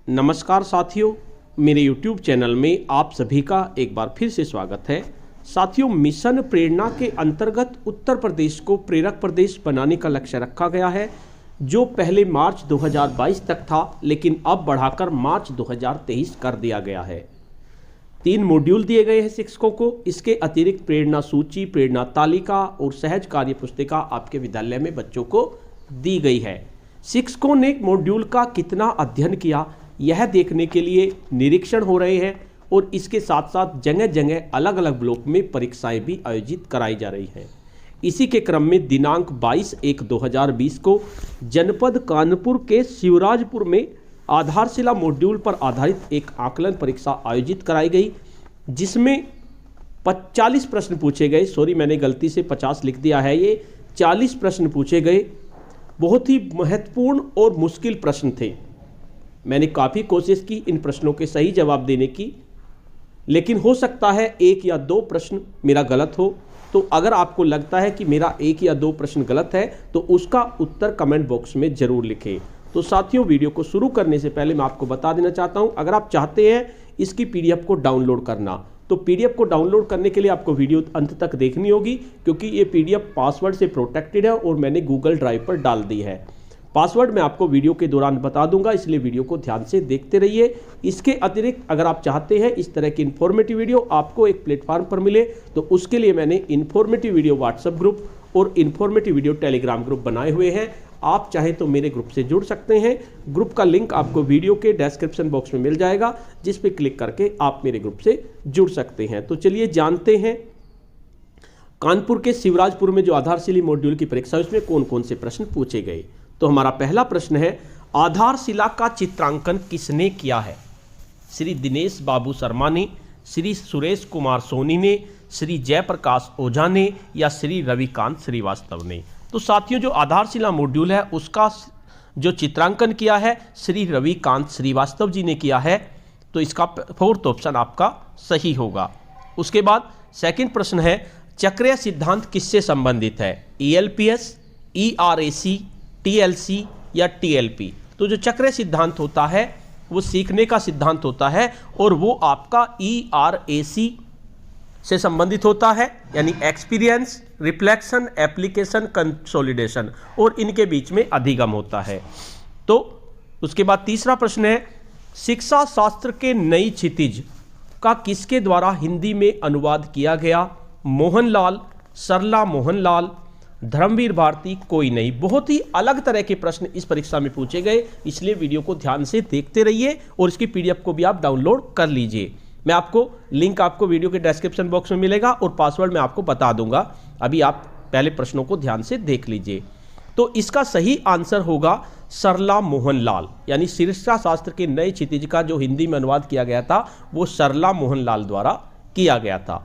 नमस्कार साथियों, मेरे YouTube चैनल में आप सभी का एक बार फिर से स्वागत है। साथियों, मिशन प्रेरणा के अंतर्गत उत्तर प्रदेश को प्रेरक प्रदेश बनाने का लक्ष्य रखा गया है, जो पहले मार्च 2022 तक था, लेकिन अब बढ़ाकर मार्च 2023 कर दिया गया है। 3 मॉड्यूल दिए गए हैं शिक्षकों को। इसके अतिरिक्त प्रेरणा सूची, प्रेरणा तालिका और सहज कार्य पुस्तिका आपके विद्यालय में बच्चों को दी गई है। शिक्षकों ने मॉड्यूल का कितना अध्ययन किया, यह देखने के लिए निरीक्षण हो रहे हैं और इसके साथ साथ जगह जगह अलग अलग ब्लॉक में परीक्षाएं भी आयोजित कराई जा रही हैं। इसी के क्रम में दिनांक 22/1/2020 को जनपद कानपुर के शिवराजपुर में आधारशिला मॉड्यूल पर आधारित एक आकलन परीक्षा आयोजित कराई गई, जिसमें 40 प्रश्न पूछे गए। सॉरी, मैंने गलती से 50 लिख दिया है, ये 40 प्रश्न पूछे गए। बहुत ही महत्वपूर्ण और मुश्किल प्रश्न थे। मैंने काफ़ी कोशिश की इन प्रश्नों के सही जवाब देने की, लेकिन हो सकता है 1 या 2 प्रश्न मेरा गलत हो। तो अगर आपको लगता है कि मेरा 1 या 2 प्रश्न गलत है तो उसका उत्तर कमेंट बॉक्स में ज़रूर लिखें। तो साथियों, वीडियो को शुरू करने से पहले मैं आपको बता देना चाहता हूं, अगर आप चाहते हैं इसकी PDF को डाउनलोड करना, तो PDF को डाउनलोड करने के लिए आपको वीडियो अंत तक देखनी होगी, क्योंकि ये PDF पासवर्ड से प्रोटेक्टेड है और मैंने गूगल ड्राइव पर डाल दी है। पासवर्ड मैं आपको वीडियो के दौरान बता दूंगा, इसलिए वीडियो को ध्यान से देखते रहिए। इसके अतिरिक्त अगर आप चाहते हैं इस तरह की इन्फॉर्मेटिव वीडियो आपको एक प्लेटफॉर्म पर मिले, तो उसके लिए मैंने इन्फॉर्मेटिव वीडियो व्हाट्सएप ग्रुप और इन्फॉर्मेटिव वीडियो टेलीग्राम ग्रुप बनाए हुए हैं। आप चाहें तो मेरे ग्रुप से जुड़ सकते हैं। ग्रुप का लिंक आपको वीडियो के डिस्क्रिप्शन बॉक्स में मिल जाएगा, जिस पर क्लिक करके आप मेरे ग्रुप से जुड़ सकते हैं। तो चलिए जानते हैं कानपुर के शिवराजपुर में जो आधारशिला मॉड्यूल की परीक्षा है उसमें कौन कौन से प्रश्न पूछे गए। तो हमारा पहला प्रश्न है, आधारशिला का चित्रांकन किसने किया है? श्री दिनेश बाबू शर्मा ने, श्री सुरेश कुमार सोनी ने, श्री जयप्रकाश ओझा ने या श्री रविकांत श्रीवास्तव ने? तो साथियों, जो आधारशिला मॉड्यूल है उसका जो चित्रांकन किया है श्री रविकांत श्रीवास्तव जी ने किया है। तो इसका 4th ऑप्शन आपका सही होगा। उसके बाद सेकंड प्रश्न है, चक्रीय सिद्धांत किससे संबंधित है? ELPS, ERAC, TLC या TLP? तो जो चक्रीय सिद्धांत होता है वो सीखने का सिद्धांत होता है और वो आपका ERAC से संबंधित होता है, यानी एक्सपीरियंस, रिफ्लेक्शन, एप्लीकेशन, कंसोलिडेशन, और इनके बीच में अधिगम होता है। तो उसके बाद तीसरा प्रश्न है, शिक्षा शास्त्र के नई क्षितिज का किसके द्वारा हिंदी में अनुवाद किया गया? मोहनलाल, सरला मोहनलाल, धर्मवीर भारती, कोई नहीं। बहुत ही अलग तरह के प्रश्न इस परीक्षा में पूछे गए, इसलिए वीडियो को ध्यान से देखते रहिए और इसकी PDF को भी आप डाउनलोड कर लीजिए। मैं आपको लिंक आपको वीडियो के डिस्क्रिप्शन बॉक्स में मिलेगा और पासवर्ड मैं आपको बता दूंगा। अभी आप पहले प्रश्नों को ध्यान से देख लीजिए। तो इसका सही आंसर होगा सरला मोहनलाल, यानी शिक्षा शास्त्र के नए क्षितिज का जो हिंदी में अनुवाद किया गया था वो सरला मोहनलाल द्वारा किया गया था।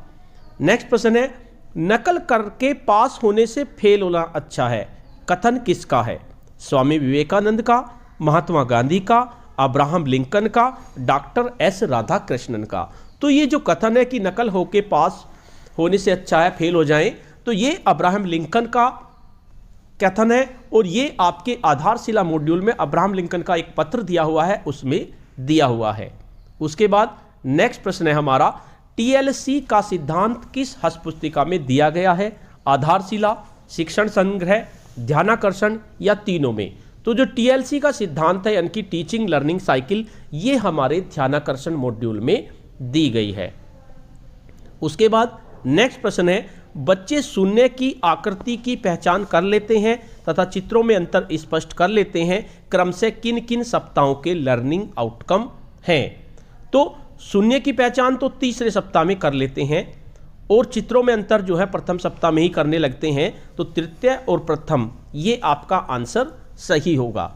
नेक्स्ट प्रश्न है, नकल करके पास होने से फेल होना अच्छा है, कथन किसका है? स्वामी विवेकानंद का, महात्मा गांधी का, अब्राहम लिंकन का, डॉक्टर S राधाकृष्णन का? तो ये जो कथन है कि नकल होके पास होने से अच्छा है फेल हो जाएं, तो ये अब्राहम लिंकन का कथन है और ये आपके आधारशिला मॉड्यूल में अब्राहम लिंकन का एक पत्र दिया हुआ है, उसमें दिया हुआ है। उसके बाद नेक्स्ट प्रश्न है हमारा, TLC का सिद्धांत किस हस्तपुस्तिका में दिया गया है? आधारशिला, शिक्षण संग्रह, ध्यानाकर्षण या तीनों में? तो जो TLC का सिद्धांत है, यानी कि टीचिंग लर्निंग साइकिल, ये हमारे ध्यानाकर्षण मॉड्यूल में दी गई है। उसके बाद नेक्स्ट प्रश्न है, बच्चे शून्य की आकृति की पहचान कर लेते हैं तथा चित्रों में अंतर स्पष्ट कर लेते हैं, क्रम से किन किन सप्ताहों के लर्निंग आउटकम हैं? तो शून्य की पहचान तो तीसरे सप्ताह में कर लेते हैं और चित्रों में अंतर जो है प्रथम सप्ताह में ही करने लगते हैं। तो तृतीय और प्रथम ये आपका आंसर सही होगा।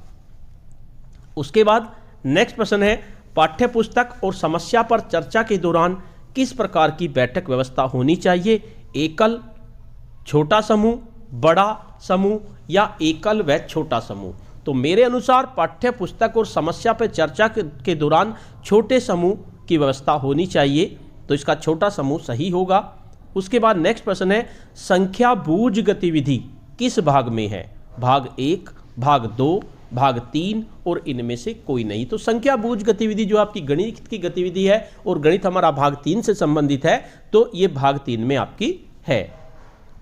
उसके बाद नेक्स्ट प्रश्न है, पाठ्य पुस्तक और समस्या पर चर्चा के दौरान किस प्रकार की बैठक व्यवस्था होनी चाहिए? एकल, छोटा समूह, बड़ा समूह या एकल व छोटा समूह? तो मेरे अनुसार पाठ्य पुस्तक और समस्या पर चर्चा के दौरान छोटे समूह की व्यवस्था होनी चाहिए, तो इसका छोटा समूह सही होगा। उसके बाद नेक्स्ट प्रश्न है, संख्या बूझ गतिविधि किस भाग में है? भाग 1, भाग 2, भाग 3 और इनमें से कोई नहीं। तो संख्या बूझ गतिविधि जो आपकी गणित की गतिविधि है और गणित हमारा भाग 3 से संबंधित है, तो ये भाग 3 में आपकी है।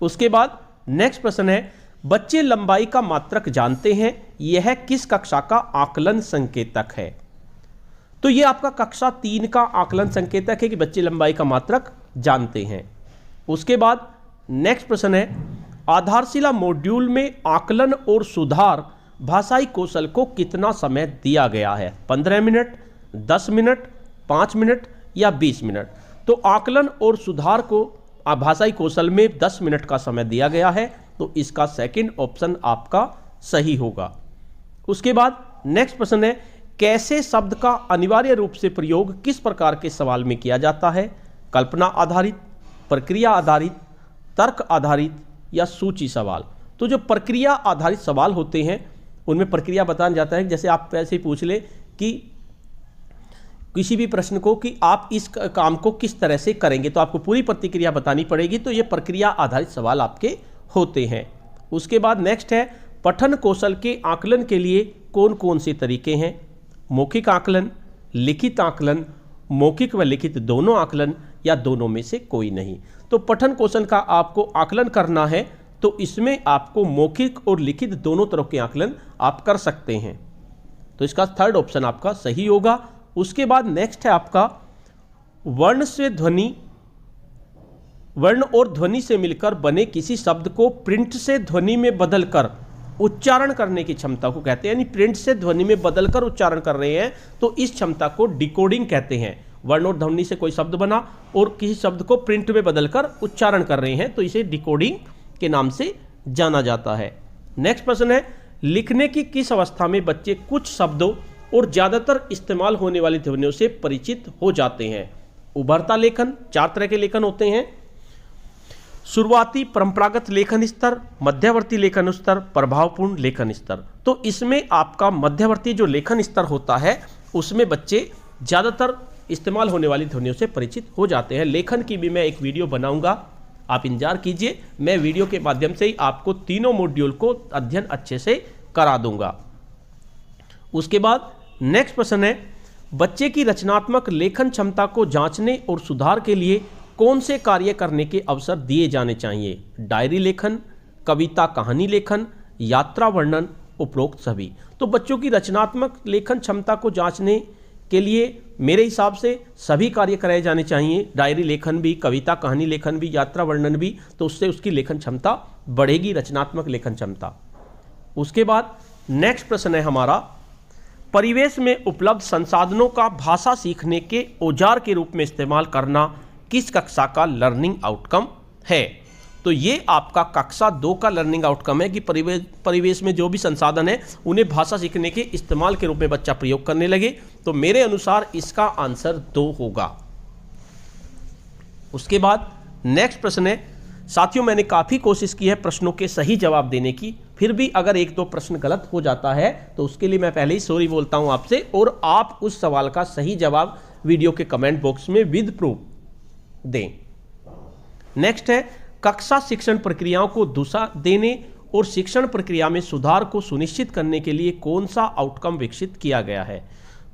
उसके बाद नेक्स्ट प्रश्न है, बच्चे लंबाई का मात्रक जानते हैं, यह किस कक्षा का आकलन संकेतक है? तो ये आपका कक्षा 3 का आकलन संकेतक है कि बच्चे लंबाई का मात्रक जानते हैं। उसके बाद नेक्स्ट प्रश्न है, आधारशिला मॉड्यूल में आकलन और सुधार भाषाई कौशल को कितना समय दिया गया है? 15 मिनट, 10 मिनट, 5 मिनट या 20 मिनट? तो आकलन और सुधार को भाषाई कौशल में 10 मिनट का समय दिया गया है, तो इसका सेकंड ऑप्शन आपका सही होगा। उसके बाद नेक्स्ट प्रश्न है, कैसे शब्द का अनिवार्य रूप से प्रयोग किस प्रकार के सवाल में किया जाता है? कल्पना आधारित, प्रक्रिया आधारित, तर्क आधारित या सूची सवाल? तो जो प्रक्रिया आधारित सवाल होते हैं उनमें प्रक्रिया बताया जाता है। जैसे आप ऐसे ही पूछ ले कि किसी भी प्रश्न को कि आप इस काम को किस तरह से करेंगे, तो आपको पूरी प्रतिक्रिया बतानी पड़ेगी। तो ये प्रक्रिया आधारित सवाल आपके होते हैं। उसके बाद नेक्स्ट है, पठन कौशल के आकलन के लिए कौन कौन से तरीके हैं? मौखिक आकलन, लिखित आकलन, मौखिक व लिखित दोनों आकलन या दोनों में से कोई नहीं? तो पठन कौशल का आपको आकलन करना है तो इसमें आपको मौखिक और लिखित दोनों तरह के आकलन आप कर सकते हैं। तो इसका थर्ड ऑप्शन आपका सही होगा। उसके बाद नेक्स्ट है आपका, वर्ण से ध्वनि, वर्ण और ध्वनि से मिलकर बने किसी शब्द को प्रिंट से ध्वनि में बदलकर उच्चारण करने की क्षमता को कहते हैं। यानी प्रिंट से ध्वनि में बदलकर उच्चारण कर रहे हैं तो इस क्षमता को डिकोडिंग कहते हैं। वर्ण और ध्वनि से कोई शब्द बना और किसी शब्द को प्रिंट में बदलकर उच्चारण कर रहे हैं तो इसे डिकोडिंग के नाम से जाना जाता है। नेक्स्ट प्रश्न है, लिखने की किस अवस्था में बच्चे कुछ शब्दों और ज्यादातर इस्तेमाल होने वाली ध्वनियों से परिचित हो जाते हैं? उभरता लेखन, 4 तरह के लेखन होते हैं। शुरुआती परंपरागत लेखन स्तर, मध्यवर्ती लेखन स्तर, प्रभावपूर्ण लेखन स्तर। तो इसमें आपका मध्यवर्ती जो लेखन स्तर होता है उसमें बच्चे ज्यादातर इस्तेमाल होने वाली ध्वनियों से परिचित हो जाते हैं। लेखन की भी मैं एक वीडियो बनाऊंगा, आप इंतजार कीजिए। मैं वीडियो के माध्यम से ही आपको तीनों मॉड्यूल को अध्ययन अच्छे से करा दूंगा। उसके बाद नेक्स्ट प्रश्न है, बच्चे की रचनात्मक लेखन क्षमता को जांचने और सुधार के लिए कौन से कार्य करने के अवसर दिए जाने चाहिए? डायरी लेखन, कविता कहानी लेखन, यात्रा वर्णन, उपरोक्त सभी। तो बच्चों की रचनात्मक लेखन क्षमता को जांचने के लिए मेरे हिसाब से सभी कार्य कराए जाने चाहिए, डायरी लेखन भी, कविता कहानी लेखन भी, यात्रा वर्णन भी। तो उससे उसकी लेखन क्षमता बढ़ेगी, रचनात्मक लेखन क्षमता। उसके बाद नेक्स्ट प्रश्न है हमारा, परिवेश में उपलब्ध संसाधनों का भाषा सीखने के औजार के रूप में इस्तेमाल करना किस कक्षा का लर्निंग आउटकम है? तो ये आपका कक्षा 2 का लर्निंग आउटकम है कि परिवेश में जो भी संसाधन है उन्हें भाषा सीखने के इस्तेमाल के रूप में बच्चा प्रयोग करने लगे। तो मेरे अनुसार इसका आंसर 2 होगा। उसके बाद नेक्स्ट प्रश्न है, साथियों मैंने काफ़ी कोशिश की है प्रश्नों के सही जवाब देने की, फिर भी अगर 1-2 प्रश्न गलत हो जाता है तो उसके लिए मैं पहले ही सॉरी बोलता हूं आपसे, और आप उस सवाल का सही जवाब वीडियो के कमेंट बॉक्स में विद प्रूफ दें। नेक्स्ट है, कक्षा शिक्षण प्रक्रियाओं को दिशा देने और शिक्षण प्रक्रिया में सुधार को सुनिश्चित करने के लिए कौन सा आउटकम विकसित किया गया है?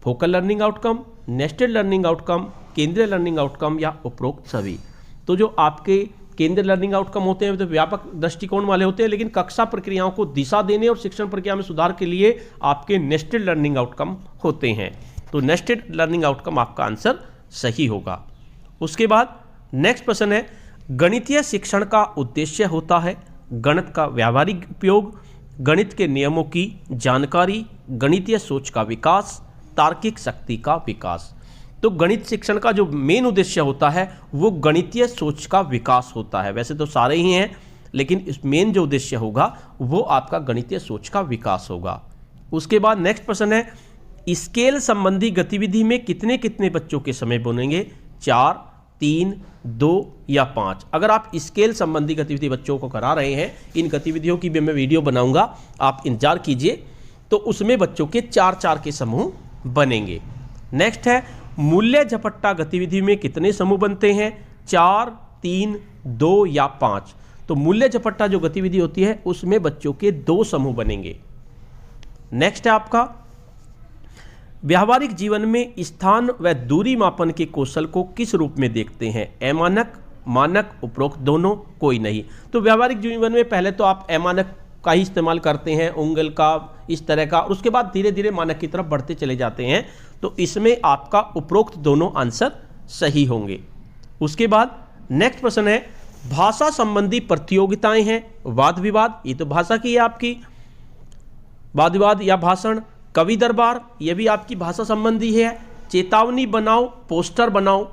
Focal learning outcome, nested learning outcome, केंद्रीय लर्निंग आउटकम या उपरोक्त सभी? तो जो आपके केंद्रीय लर्निंग आउटकम होते हैं तो व्यापक दृष्टिकोण वाले होते हैं, लेकिन कक्षा प्रक्रियाओं को दिशा देने और शिक्षण प्रक्रिया में सुधार के लिए आपके नेस्टेड लर्निंग आउटकम होते हैं। तो नेस्टेड लर्निंग आउटकम आपका आंसर सही होगा। उसके बाद नेक्स्ट प्रश्न है, गणितीय शिक्षण का उद्देश्य होता है गणित का व्यावहारिक उपयोग, गणित के नियमों की जानकारी, गणितीय सोच का विकास, तार्किक शक्ति का विकास। तो गणित शिक्षण का जो मेन उद्देश्य होता है वो गणितीय सोच का विकास होता है। वैसे तो सारे ही हैं, लेकिन इस मेन जो उद्देश्य होगा वो आपका गणितीय सोच का विकास होगा। उसके बाद नेक्स्ट प्रश्न है, स्केल संबंधी गतिविधि में कितने कितने बच्चों के समय बनेंगे? 4, 3, 2 या 5? अगर आप स्केल संबंधी गतिविधि बच्चों को करा रहे हैं, इन गतिविधियों की भी मैं वीडियो बनाऊंगा, आप इंतजार कीजिए। तो उसमें बच्चों के 4-4 के समूह बनेंगे। नेक्स्ट है, मूल्य झपट्टा गतिविधि में कितने समूह बनते हैं? 4, 3, 2 या 5? तो मूल्य झपट्टा जो गतिविधि होती है उसमें बच्चों के 2 समूह बनेंगे। नेक्स्ट है आपका व्यावहारिक जीवन में स्थान व दूरी मापन के कौशल को किस रूप में देखते हैं? अमानक, मानक, उपरोक्त दोनों, कोई नहीं। तो व्यावहारिक जीवन में पहले तो आप अमानक का ही इस्तेमाल करते हैं, उंगल का, इस तरह का, और उसके बाद धीरे धीरे मानक की तरफ बढ़ते चले जाते हैं। तो इसमें आपका उपरोक्त दोनों आंसर सही होंगे। उसके बाद नेक्स्ट प्रश्न है भाषा संबंधी प्रतियोगिताएं हैं, वाद विवाद, ये तो भाषा की है आपकी, वाद विवाद या भाषण। कवि दरबार, ये भी आपकी भाषा संबंधी है। चेतावनी बनाओ, पोस्टर बनाओ,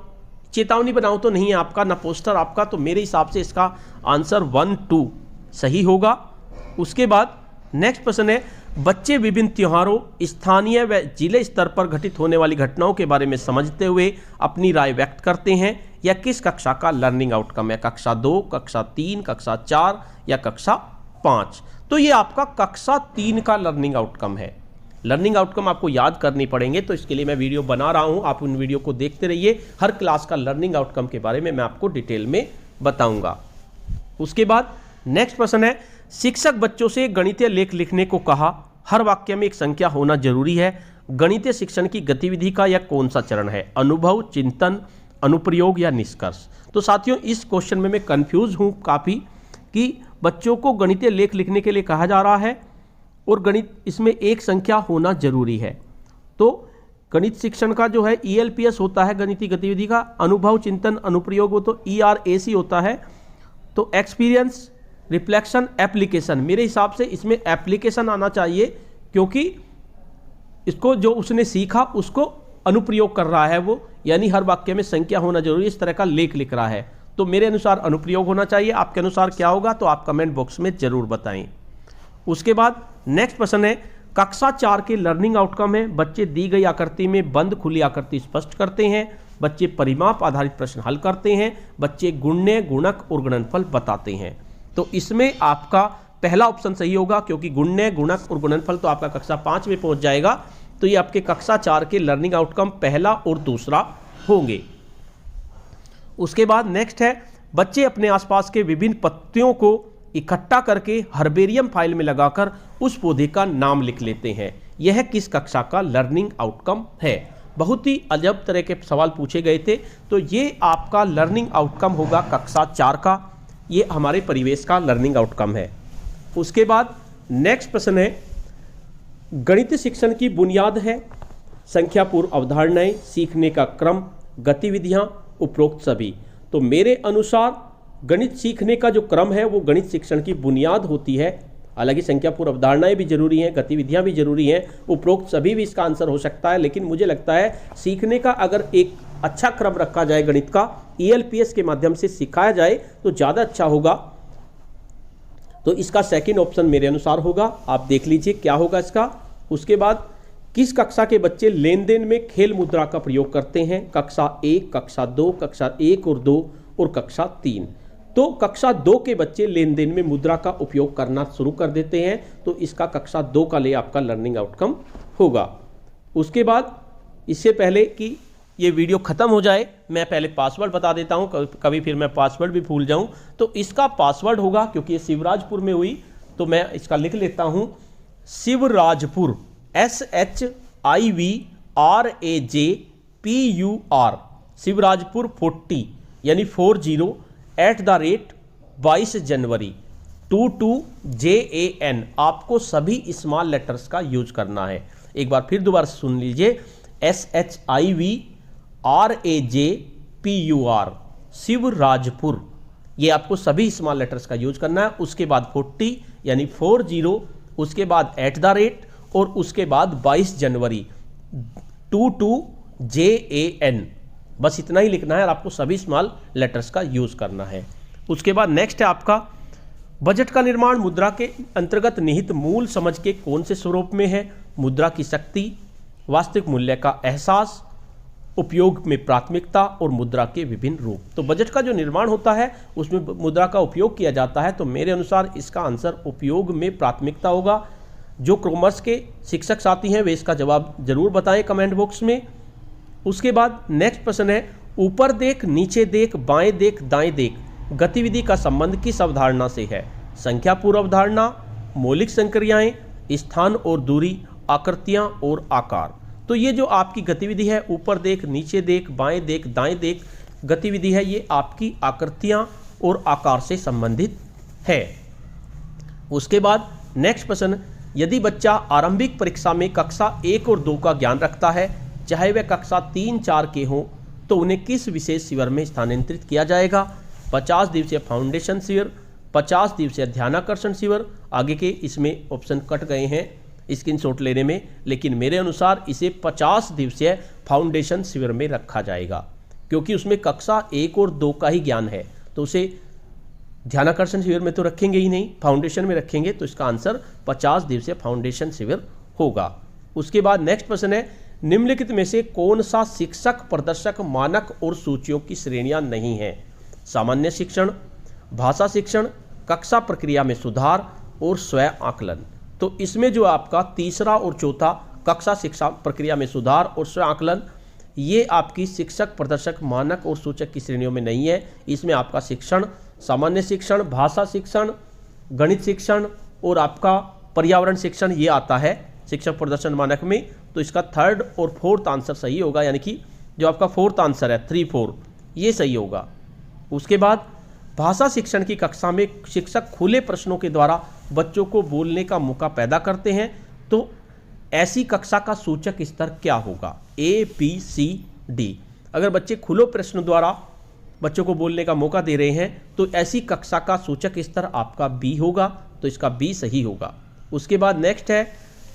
चेतावनी बनाओ तो नहीं है आपका, ना पोस्टर आपका, तो मेरे हिसाब से इसका आंसर 1, 2 सही होगा। उसके बाद नेक्स्ट प्रश्न है बच्चे विभिन्न त्योहारों, स्थानीय व जिले स्तर पर घटित होने वाली घटनाओं के बारे में समझते हुए अपनी राय व्यक्त करते हैं। यह किस कक्षा का लर्निंग आउटकम है? कक्षा 2, कक्षा 3, कक्षा 4 या कक्षा 5? तो ये आपका कक्षा 3 का लर्निंग आउटकम है। लर्निंग आउटकम आपको याद करनी पड़ेंगे, तो इसके लिए मैं वीडियो बना रहा हूं, आप उन वीडियो को देखते रहिए। हर क्लास का लर्निंग आउटकम के बारे में मैं आपको डिटेल में बताऊंगा। उसके बाद नेक्स्ट प्रश्न है शिक्षक बच्चों से गणितीय लेख लिखने को कहा, हर वाक्य में एक संख्या होना जरूरी है। गणितीय शिक्षण की गतिविधि का यह कौन सा चरण है? अनुभव, चिंतन, अनुप्रयोग या निष्कर्ष? तो साथियों इस क्वेश्चन में मैं कंफ्यूज हूं काफ़ी कि बच्चों को गणितीय लेख लिखने के लिए कहा जा रहा है और गणित इसमें एक संख्या होना जरूरी है। तो गणित शिक्षण का जो है ELPS होता है गणितीय गतिविधि का, अनुभव, चिंतन, अनुप्रयोग वो तो ERAC होता है। तो एक्सपीरियंस, रिफ्लेक्शन, एप्लीकेशन, मेरे हिसाब से इसमें एप्लीकेशन आना चाहिए, क्योंकि इसको जो उसने सीखा उसको अनुप्रयोग कर रहा है वो, यानी हर वाक्य में संख्या होना जरूरी, इस तरह का लेख लिख रहा है। तो मेरे अनुसार अनुप्रयोग होना चाहिए। आपके अनुसार क्या होगा तो आप कमेंट बॉक्स में जरूर बताएं। उसके बाद नेक्स्ट प्रश्न है कक्षा 4 के लर्निंग आउटकम है बच्चे दी गई आकृति में बंद खुली आकृति स्पष्ट करते हैं, बच्चे परिमाप आधारित प्रश्न हल करते हैं, बच्चे गुणन, गुणक और गुणनफल बताते हैं। तो इसमें आपका पहला ऑप्शन सही होगा, क्योंकि गुणन, गुणक और गुणनफल तो आपका कक्षा 5 में पहुंच जाएगा। तो ये आपके कक्षा 4 के लर्निंग आउटकम पहला और दूसरा होंगे। उसके बाद नेक्स्ट है बच्चे अपने आसपास के विभिन्न पत्तियों को इकट्ठा करके हर्बेरियम फाइल में लगाकर उस पौधे का नाम लिख लेते हैं। यह किस कक्षा का लर्निंग आउटकम है? बहुत ही अजब तरह के सवाल पूछे गए थे। तो ये आपका लर्निंग आउटकम होगा कक्षा 4 का, ये हमारे परिवेश का लर्निंग आउटकम है। उसके बाद नेक्स्ट प्रश्न है गणितीय शिक्षण की बुनियाद है संख्यापूर्ण अवधारणाएं, सीखने का क्रम, गतिविधियां, उपरोक्त सभी। तो मेरे अनुसार गणित सीखने का जो क्रम है वो गणित शिक्षण की बुनियाद होती है। हालांकि संख्यापूर्ण अवधारणाएं भी जरूरी हैं, गतिविधियां भी जरूरी हैं, उपरोक्त सभी भी इसका आंसर हो सकता है। लेकिन मुझे लगता है सीखने का अगर एक अच्छा क्रम रखा जाए, गणित का ELPS के माध्यम से सिखाया जाए तो ज़्यादा अच्छा होगा। तो इसका सेकंड ऑप्शन मेरे अनुसार होगा, आप देख लीजिए क्या होगा इसका। उसके बाद किस कक्षा के बच्चे लेन देन में खेल मुद्रा का प्रयोग करते हैं? कक्षा 1, कक्षा 2, कक्षा 1 और 2 और कक्षा 3। तो कक्षा 2 के बच्चे लेन देन में मुद्रा का उपयोग करना शुरू कर देते हैं, तो इसका कक्षा 2 का लिए आपका लर्निंग आउटकम होगा। उसके बाद इससे पहले कि ये वीडियो ख़त्म हो जाए मैं पहले पासवर्ड बता देता हूँ, कभी फिर मैं पासवर्ड भी भूल जाऊँ। तो इसका पासवर्ड होगा, क्योंकि ये शिवराजपुर में हुई तो मैं इसका लिख लेता हूँ, शिवराजपुर, SHIVRAJPUR, शिवराजपुर 40 यानी 40 @22 जनवरी 22JAN। आपको सभी स्मॉल लेटर्स का यूज करना है। एक बार फिर दोबारा सुन लीजिए, SHIVRAJPUR, शिवराजपुर, ये आपको सभी स्मॉल लेटर्स का यूज करना है। उसके बाद 40 यानी 40, उसके बाद @ और उसके बाद 22 जनवरी 22JAN, बस इतना ही लिखना है और आपको सभी स्मॉल लेटर्स का यूज करना है। उसके बाद नेक्स्ट है आपका बजट का निर्माण मुद्रा के अंतर्गत निहित मूल समझ के कौन से स्वरूप में है? मुद्रा की शक्ति, वास्तविक मूल्य का एहसास, उपयोग में प्राथमिकता और मुद्रा के विभिन्न रूप। तो बजट का जो निर्माण होता है उसमें मुद्रा का उपयोग किया जाता है, तो मेरे अनुसार इसका आंसर उपयोग में प्राथमिकता होगा। जो कॉमर्स के शिक्षक साथी हैं वे इसका जवाब जरूर बताएं कमेंट बॉक्स में। उसके बाद नेक्स्ट प्रश्न है ऊपर देख, नीचे देख, बाएं देख, दाएं देख गतिविधि का संबंध किस अवधारणा से है? संख्यापूर्ण अवधारणा, मौलिक संक्रियाएं, स्थान और दूरी, आकृतियां और आकार। तो ये जो आपकी गतिविधि है, ऊपर देख, नीचे देख, बाएं देख, दाएं देख गतिविधि है, ये आपकी आकृतियां और आकार से संबंधित है। उसके बाद नेक्स्ट प्रश्न, यदि बच्चा आरंभिक परीक्षा में कक्षा 1 और 2 का ज्ञान रखता है, चाहे वह कक्षा 3, 4 के हों, तो उन्हें किस विशेष शिविर में स्थानांतरित किया जाएगा? 50 दिवसीय फाउंडेशन शिविर, 50 दिवसीय ध्यानाकर्षण शिविर। आगे के इसमें ऑप्शन कट गए हैं स्क्रीनशॉट लेने में, लेकिन मेरे अनुसार इसे 50 दिवसीय फाउंडेशन शिविर में रखा जाएगा, क्योंकि उसमें कक्षा 1 और 2 का ही ज्ञान है। तो उसे ध्यानाकर्षण शिविर में तो रखेंगे ही नहीं, फाउंडेशन में रखेंगे। तो इसका आंसर 50 दिवसीय फाउंडेशन शिविर होगा। उसके बाद नेक्स्ट प्रश्न है, निम्नलिखित में से कौन सा शिक्षक प्रदर्शक मानक और सूचियों की श्रेणियां नहीं है? सामान्य शिक्षण, भाषा शिक्षण, कक्षा प्रक्रिया में सुधार और स्वयं आकलन। तो इसमें जो आपका तीसरा और चौथा, कक्षा शिक्षा प्रक्रिया में सुधार और स्वयं आकलन, ये आपकी शिक्षक प्रदर्शक मानक और सूचक की श्रेणियों में नहीं है। इसमें आपका शिक्षण, सामान्य शिक्षण, भाषा शिक्षण, गणित शिक्षण और आपका पर्यावरण शिक्षण ये आता है शिक्षक प्रदर्शन मानक में। तो इसका थर्ड और फोर्थ आंसर सही होगा, यानी कि जो आपका फोर्थ आंसर है 3, 4 ये सही होगा। उसके बाद भाषा शिक्षण की कक्षा में शिक्षक खुले प्रश्नों के द्वारा बच्चों को बोलने का मौका पैदा करते हैं। तो ऐसी कक्षा का सूचक स्तर क्या होगा? A, B, C, D। अगर बच्चे खुले प्रश्न द्वारा बच्चों को बोलने का मौका दे रहे हैं तो ऐसी कक्षा का सूचक स्तर आपका B होगा। तो इसका B सही होगा। उसके बाद नेक्स्ट है,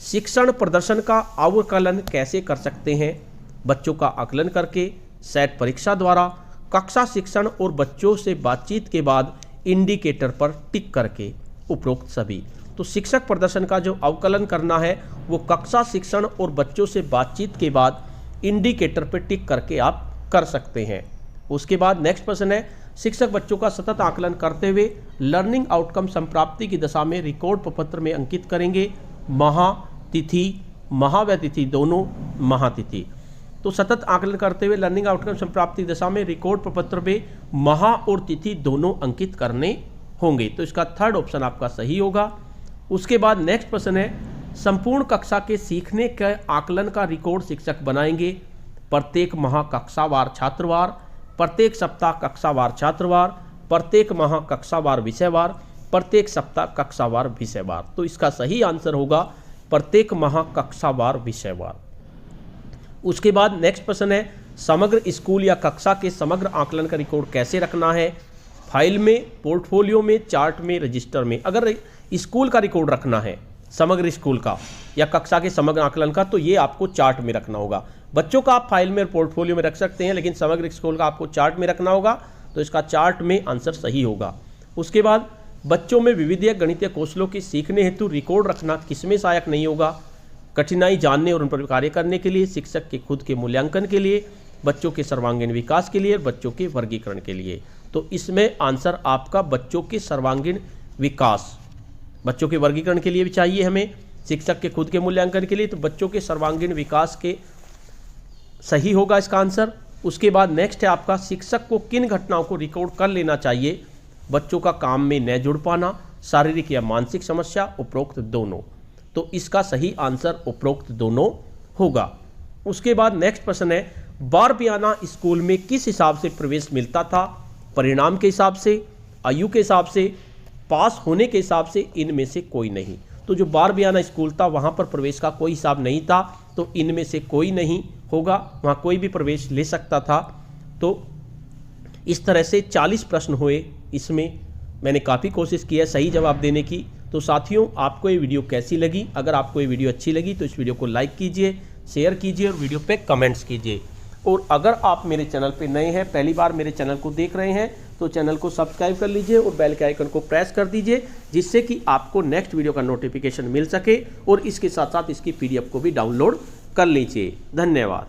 शिक्षण प्रदर्शन का अवकलन कैसे कर सकते हैं? बच्चों का आकलन करके, सेट परीक्षा द्वारा, कक्षा शिक्षण और बच्चों से बातचीत के बाद इंडिकेटर पर टिक करके, उपरोक्त सभी। तो शिक्षक प्रदर्शन का जो अवकलन करना है वो कक्षा शिक्षण और बच्चों से बातचीत के बाद इंडिकेटर पर टिक करके आप कर सकते हैं। उसके बाद नेक्स्ट प्रश्न है, शिक्षक बच्चों का सतत आकलन करते हुए लर्निंग आउटकम संप्राप्ति की दशा में रिकॉर्ड प्रपत्र में अंकित करेंगे। महा, तिथि, महा व तिथि दोनों, महातिथि। तो सतत आकलन करते हुए लर्निंग आउटकम संप्राप्ति दशा में रिकॉर्ड प्रपत्र में महा और तिथि दोनों अंकित करने होंगे। तो इसका थर्ड ऑप्शन आपका सही होगा। उसके बाद नेक्स्ट प्रश्न है, संपूर्ण कक्षा के सीखने के आकलन का रिकॉर्ड शिक्षक बनाएंगे। प्रत्येक माह कक्षावार छात्रवार, प्रत्येक सप्ताह कक्षावार छात्रवार, प्रत्येक माह कक्षावार विषयवार, प्रत्येक सप्ताह कक्षावार विषयवार। तो इसका सही आंसर होगा प्रत्येक माह कक्षावार विषयवार। उसके बाद नेक्स्ट प्रश्न है, समग्र स्कूल या कक्षा के समग्र आकलन का रिकॉर्ड कैसे रखना है? फाइल में, पोर्टफोलियो में, चार्ट में, रजिस्टर में। अगर स्कूल का रिकॉर्ड रखना है, समग्र स्कूल का या कक्षा के समग्र आकलन का, तो ये आपको चार्ट में रखना होगा। बच्चों का आप फाइल में और पोर्टफोलियो में रख सकते हैं, लेकिन समग्र स्कूल का आपको चार्ट में रखना होगा। तो इसका चार्ट में आंसर सही होगा। उसके बाद बच्चों में विविधीय गणितीय कौशलों की सीखने हेतु रिकॉर्ड रखना किसमें सहायक नहीं होगा? कठिनाई जानने और उन पर कार्य करने के लिए, शिक्षक के खुद के मूल्यांकन के लिए, बच्चों के सर्वांगीण विकास के लिए, बच्चों के वर्गीकरण के लिए। तो इसमें आंसर आपका बच्चों के सर्वांगीण विकास, बच्चों के वर्गीकरण के लिए भी चाहिए हमें, शिक्षक के खुद के मूल्यांकन के लिए, तो बच्चों के सर्वांगीण विकास के सही होगा इसका आंसर। उसके बाद नेक्स्ट है आपका, शिक्षक को किन घटनाओं को रिकॉर्ड कर लेना चाहिए? बच्चों का काम में न जुड़ पाना, शारीरिक या मानसिक समस्या, उपरोक्त दोनों। तो इसका सही आंसर उपरोक्त दोनों होगा। उसके बाद नेक्स्ट प्रश्न है, बारबियाना स्कूल में किस हिसाब से प्रवेश मिलता था? परिणाम के हिसाब से, आयु के हिसाब से, पास होने के हिसाब से, इनमें से कोई नहीं। तो जो बारबियाना स्कूल था वहाँ पर प्रवेश का कोई हिसाब नहीं था, तो इनमें से कोई नहीं होगा, वहाँ कोई भी प्रवेश ले सकता था। तो इस तरह से 40 प्रश्न हुए, इसमें मैंने काफ़ी कोशिश की है सही जवाब देने की। तो साथियों, आपको ये वीडियो कैसी लगी? अगर आपको ये वीडियो अच्छी लगी तो इस वीडियो को लाइक कीजिए, शेयर कीजिए और वीडियो पे कमेंट्स कीजिए। और अगर आप मेरे चैनल पे नए हैं, पहली बार मेरे चैनल को देख रहे हैं, तो चैनल को सब्सक्राइब कर लीजिए और बेल के आइकन को प्रेस कर दीजिए, जिससे कि आपको नेक्स्ट वीडियो का नोटिफिकेशन मिल सके और इसके साथ साथ इसकी PDF को भी डाउनलोड कर लीजिए। धन्यवाद।